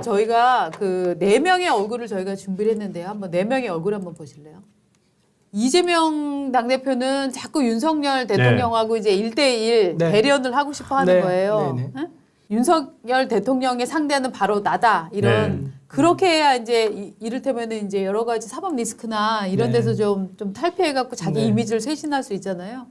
저희가 그 4명의 얼굴을 저희가 준비를 했는데요. 한번 4명의 얼굴 한번 보실래요? 이재명 당대표는 자꾸 윤석열 대통령하고 이제 1대1 네. 대련을 하고 싶어 하는 네. 거예요. 네, 네. 응? 윤석열 대통령의 상대는 바로 나다. 이런 그렇게 해야 이제 이를테면은 이제 여러 가지 사법 리스크나 이런 네. 데서 좀 탈피해 갖고 자기 네. 이미지를 쇄신할 수 있잖아요.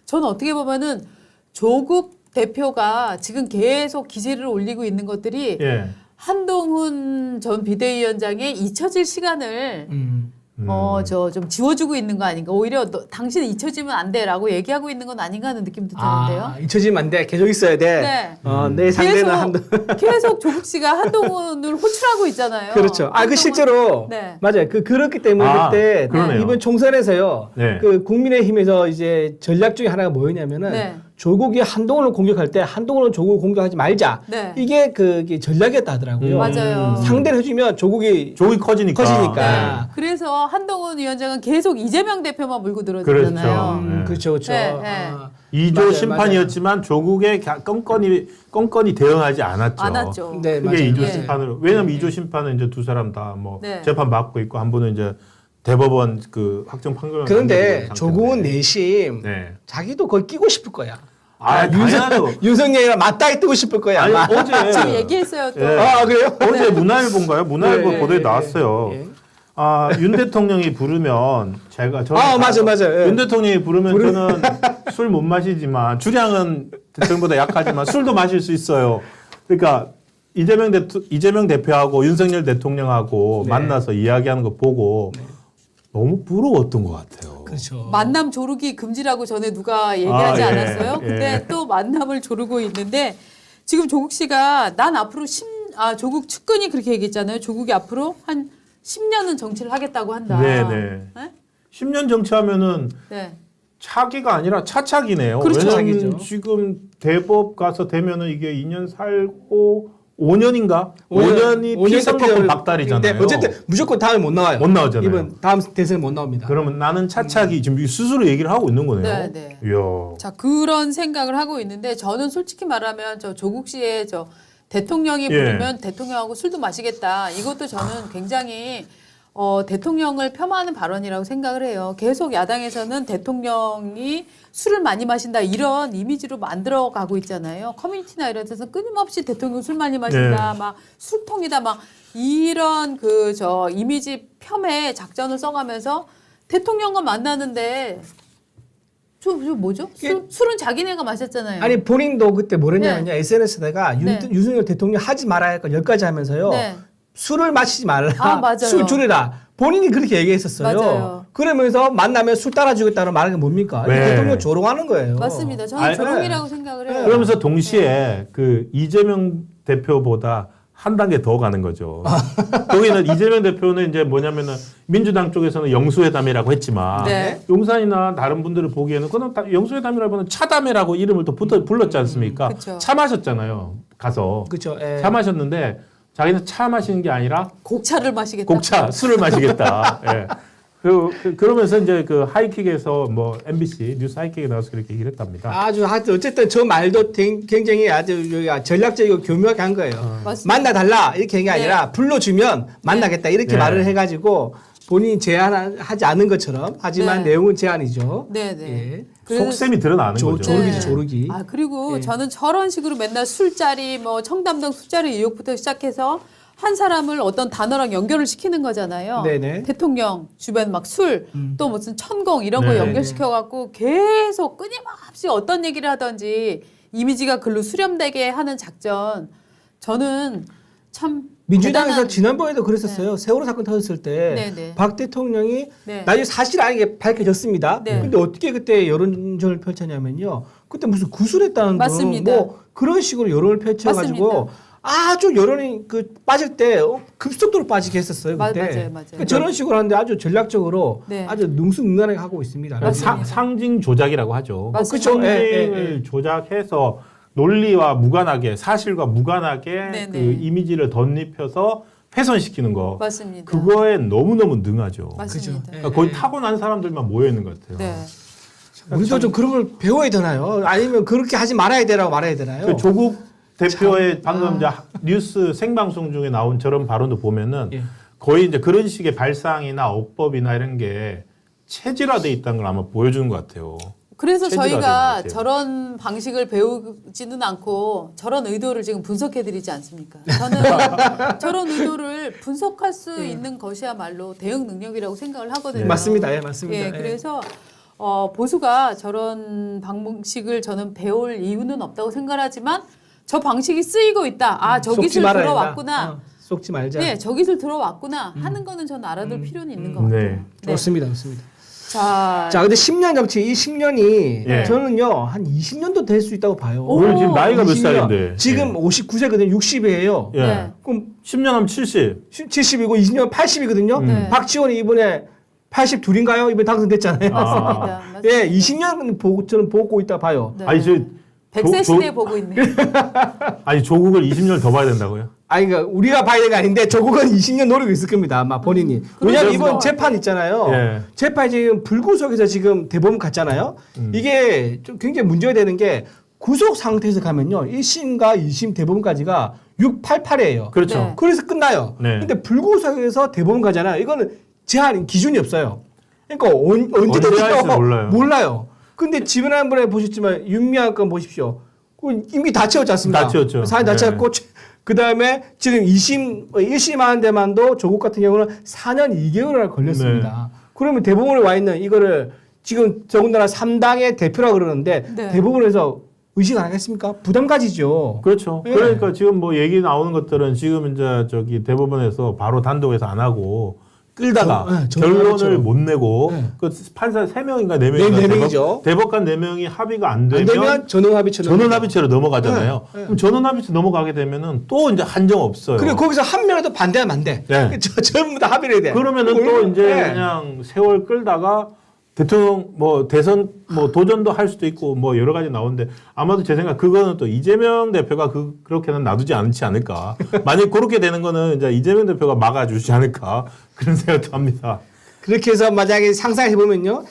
저는 어떻게 보면은 조국 대표가 지금 계속 기세를 올리고 있는 것들이 예. 한동훈 전 비대위원장의 잊혀질 시간을 좀 지워주고 있는 거 아닌가. 오히려 당신은 잊혀지면 안 돼라고 얘기하고 있는 건 아닌가 하는 느낌도 드는데요. 잊혀지면 안 돼. 계속 있어야 돼. 네. 내 상대는 한동훈. 계속 조국 씨가 한동훈을 호출하고 있잖아요. 그렇죠. 그 한동훈. 실제로 네. 맞아요. 그렇기 때문에 그때 그러네요. 이번 총선에서요. 네. 그 국민의힘에서 이제 전략 중에 하나가 뭐였냐면은 네. 조국이 한동훈을 공격할 때 한동훈은 조국을 공격하지 말자. 네. 이게 그게 전략이었다 하더라고요. 맞아요. 상대를 해주면 조국이 커지니까. 커지니까. 그래서 한동훈 위원장은 계속 이재명 대표만 물고 들어주잖아요. 그렇죠. 그렇죠, 그렇죠. 네, 네. 아, 2조 맞아요, 심판이었지만 조국에 건건이 대응하지 않았죠. 안 왔죠. 네, 그게 맞아요. 2조 네. 심판으로. 왜냐면 2조 심판은 이제 두 사람 다 뭐 네. 재판 받고 있고 한 분은 이제 대법원 그 확정 판결을 그런데 남겨둔 조국은 상태인데. 내심 네. 자기도 거기 끼고 싶을 거야. 당연하죠. 윤석열이랑 맞닿아 뜨고 싶을 거야. 아니, 아마. 어제 지금 얘기했어요 또. 예. 아, 그래요? 어제 문화일보인가요? 문화일보 네, 보도에 네, 나왔어요. 네. 윤 대통령이 부르면 저는 맞아요. 예. 윤 대통령이 부르면 저는 술 못 마시지만 주량은 대통령보다 약하지만 술도 마실 수 있어요. 그러니까 이재명 대표하고 윤석열 대통령하고 네. 만나서 이야기하는 거 보고 너무 부러웠던 것 같아요. 그렇죠. 만남 조르기 금지라고 전에 누가 얘기하지 예. 않았어요? 예. 근데 또 만남을 조르고 있는데 지금 조국 씨가 난 앞으로 조국 측근이 그렇게 얘기했잖아요. 조국이 앞으로 한 10년은 정치를 하겠다고 한다. 네네. 네? 10년 정치하면은 네. 차기가 아니라 차차기네요. 그렇죠. 왜냐면 차기죠. 지금 대법 가서 되면은 이게 2년 살고 5년인가? 5년 5년이 피선거권 박달이잖아요. 근데 어쨌든 무조건 다음에 못 나와요. 못 나오잖아요. 이번 다음 대선에 못 나옵니다. 그러면 나는 차차기 지금 스스로 얘기를 하고 있는 거네요. 네, 네. 이야. 자, 그런 생각을 하고 있는데 저는 솔직히 말하면 저 조국 씨의 대통령이 예. 부르면 대통령하고 술도 마시겠다. 이것도 저는 굉장히 대통령을 폄하하는 발언이라고 생각을 해요. 계속 야당에서는 대통령이 술을 많이 마신다 이런 이미지로 만들어가고 있잖아요. 커뮤니티나 이런 데서 끊임없이 대통령 술 많이 마신다, 네. 막 술통이다, 막 이런 이미지 폄훼 작전을 써가면서 대통령과 만나는데 뭐죠? 술은 자기네가 마셨잖아요. 아니 본인도 그때 뭐랬냐면요. SNS에다가 네. 윤석열 대통령 하지 말아야 할 걸 10가지 하면서요. 네. 술을 마시지 말라. 맞아요. 술 줄이라. 본인이 그렇게 얘기했었어요. 맞아요. 그러면서 만나면 술 따라주겠다는 말은 게 뭡니까? 네. 대통령 조롱하는 거예요. 맞습니다. 저는 아니, 조롱이라고 생각을 해요. 그러면서 동시에 그 이재명 대표보다 한 단계 더 가는 거죠. 거기는 이재명 대표는 이제 뭐냐면은 민주당 쪽에서는 영수회담이라고 했지만 네. 용산이나 다른 분들을 보기에는 그건 영수회담이라고는 차담회라고 이름을 또 불렀지 않습니까? 그쵸. 차 마셨잖아요. 가서 그렇죠. 차 마셨는데 자기는 차 마시는 게 아니라 곡차를 마시겠다. 곡차 술을 마시겠다. 예. 그러면서 이제 그 하이킥에서 뭐 MBC 뉴스 하이킥에 나와서 그렇게 얘기를 했답니다. 아주 어쨌든 저 말도 굉장히 아주 전략적이고 교묘하게 한 거예요. 맞습니다. 만나달라 이렇게 한 게 아니라 네. 불러주면 만나겠다 이렇게 네. 말을 해가지고 본인이 제안하지 않은 것처럼 하지만 네. 내용은 제안이죠. 네네. 예. 속셈이 드러나는 거죠. 조르기죠, 네. 조르기. 그리고 예. 저는 저런 식으로 맨날 술자리, 뭐 청담동 술자리 의혹부터 시작해서 한 사람을 어떤 단어랑 연결을 시키는 거잖아요. 네네. 대통령 주변 막 술, 또 무슨 천공 이런 거 네. 연결시켜갖고 계속 끊임없이 어떤 얘기를 하든지 이미지가 글로 수렴되게 하는 작전. 저는 참 민주당에서 대단한- 지난번에도 그랬었어요. 세월호 사건 터졌을 때 네네. 박 대통령이 네. 나중에 사실 아니게 밝혀졌습니다. 네. 근데 어떻게 그때 여론전을 펼쳤냐면요. 그때 무슨 구술했다는 등 맞습니다. 뭐 그런 식으로 여론을 펼쳐가지고 맞습니다. 아주 여론이 빠질 때 급속도로 빠지게 했었어요. 그때. 맞아요. 그러니까 저런 식으로 하는데 아주 전략적으로 네. 아주 능수능란하게 하고 있습니다. 맞습니다. 상징 조작이라고 하죠. 맞습니다. 그쵸. 예, 상징을 조작해서 논리와 무관하게 사실과 무관하게 네네. 그 이미지를 덧입혀서 훼손시키는 거. 맞습니다. 그거에 너무너무 능하죠. 맞습니다. 그죠. 그러니까 거의 타고난 사람들만 모여 있는 것 같아요. 네. 우리도 좀 그런 걸 배워야 되나요? 아니면 그렇게 하지 말아야 되라고 말아야 되나요? 그 조국 대표의 방금 이제 뉴스 생방송 중에 나온 저런 발언도 보면은 예. 거의 이제 그런 식의 발상이나 어법이나 이런 게 체질화돼 있다는 걸 아마 보여주는 것 같아요. 그래서 체질화된 것 저희가 같아요. 저런 방식을 배우지는 않고 저런 의도를 지금 분석해드리지 않습니까? 저는 저런 의도를 분석할 수 있는 것이야말로 대응 능력이라고 생각을 하거든요. 맞습니다. 예, 맞습니다. 예, 예. 그래서 보수가 저런 방식을 저는 배울 이유는 없다고 생각하지만 저 방식이 쓰이고 있다. 아, 저 속지 기술 말아야 들어왔구나. 속지 말자. 네, 저 기술 들어왔구나 하는 거는 저는 알아둘 필요는 있는 것 같아요. 네. 좋습니다. 좋습니다. 자, 근데 10년 정치, 이 10년이 예. 저는요, 한 20년도 될 수 있다고 봐요. 오. 오늘 지금 나이가 몇 20년. 살인데? 지금 59세거든요. 60이에요. 예. 네. 그럼 10년 하면 70. 70이고 20년 80이거든요. 네. 박지원이 이번에 82인가요? 이번에 당선됐잖아요. 맞습니다. 맞습니다. 예, 20년 보고 저는 보고 있다 봐요. 네. 아니 저 100세 시대 보고 있네요. 아니 조국을 20년을 더 봐야 된다고요? 아니, 그러니까 우리가 봐야 되는 게 아닌데 조국은 20년 노리고 있을 겁니다. 아마 본인이. 왜냐하면 그렇죠. 이번 재판 있잖아요. 예. 재판이 지금 불구속에서 지금 대법원 갔잖아요. 이게 좀 굉장히 문제가 되는 게 구속 상태에서 가면요. 1심과 2심 대법원까지가 688이에요. 그렇죠. 네. 그래서 끝나요. 네. 근데 불구속에서 대법원 가잖아요. 이거는 제한 기준이 없어요. 그러니까 언제든지 할지 몰라요. 몰라요. 근데 지난번에 보셨지만 윤미향 건 보십시오. 그 임기 다 채웠지 않습니까? 다 채웠죠. 사인 다 네. 채웠고 그 다음에 지금 1심 하는 데만도 조국 같은 경우는 4년 2개월을 걸렸습니다. 그러면 대법원에 와 있는 이거를 지금 더군다나 3당의 대표라 그러는데 네. 대법원에서 의식 안 하겠습니까? 부담 가지죠. 그렇죠. 예. 그러니까 지금 뭐 얘기 나오는 것들은 지금 이제 저기 대법원에서 바로 단독에서 안 하고 끌다가 결론을 정말로. 못 내고 네. 그 판사 3명인가 4명인가 네 명이죠. 대법관 4명이 합의가 안 안 되면 되면 전원합의처럼. 전원합의체로 넘어가잖아요. 네, 네. 그럼 전원합의체 넘어가게 되면은 또 이제 한정 없어요. 그리고 거기서 한 명이라도 반대하면 안 돼. 네. 전부 다 합의를 해야 돼. 그러면은 또 그러면, 이제 네. 그냥 세월 끌다가 대통령 뭐 대선 뭐 도전도 할 수도 있고 뭐 여러 가지 나오는데 아마도 제 생각 그거는 또 이재명 대표가 그렇게는 놔두지 않지 않을까. 만약 그렇게 되는 거는 이제 이재명 대표가 막아주지 않을까 그런 생각도 합니다. 그렇게 해서 만약에 상상해 보면요.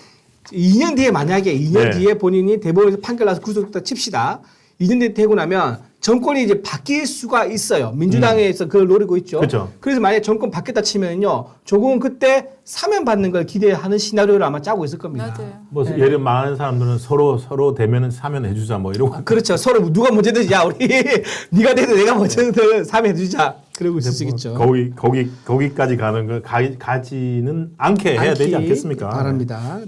2년 뒤에 만약에 2년 네. 뒤에 본인이 대법원에서 판결 나서 구속됐다 칩시다. 2년 뒤에 되고 나면 정권이 이제 바뀔 수가 있어요. 민주당에서 그걸 노리고 있죠. 그렇죠. 그래서 만약에 정권 바뀌었다 치면요. 조국은 그때 사면 받는 걸 기대하는 시나리오를 아마 짜고 있을 겁니다. 맞아요. 뭐 예를 들어 많은 사람들은 서로 되면은 사면해 주자 뭐 이런 거. 그렇죠. 서로 누가 먼저든 야 우리 네가 되든 내가 먼저든 사면해 주자. 그러고 있을 수 있겠죠. 거기까지 가는 걸 가지는 않게 해야 되지 않기 않겠습니까? 바랍니다.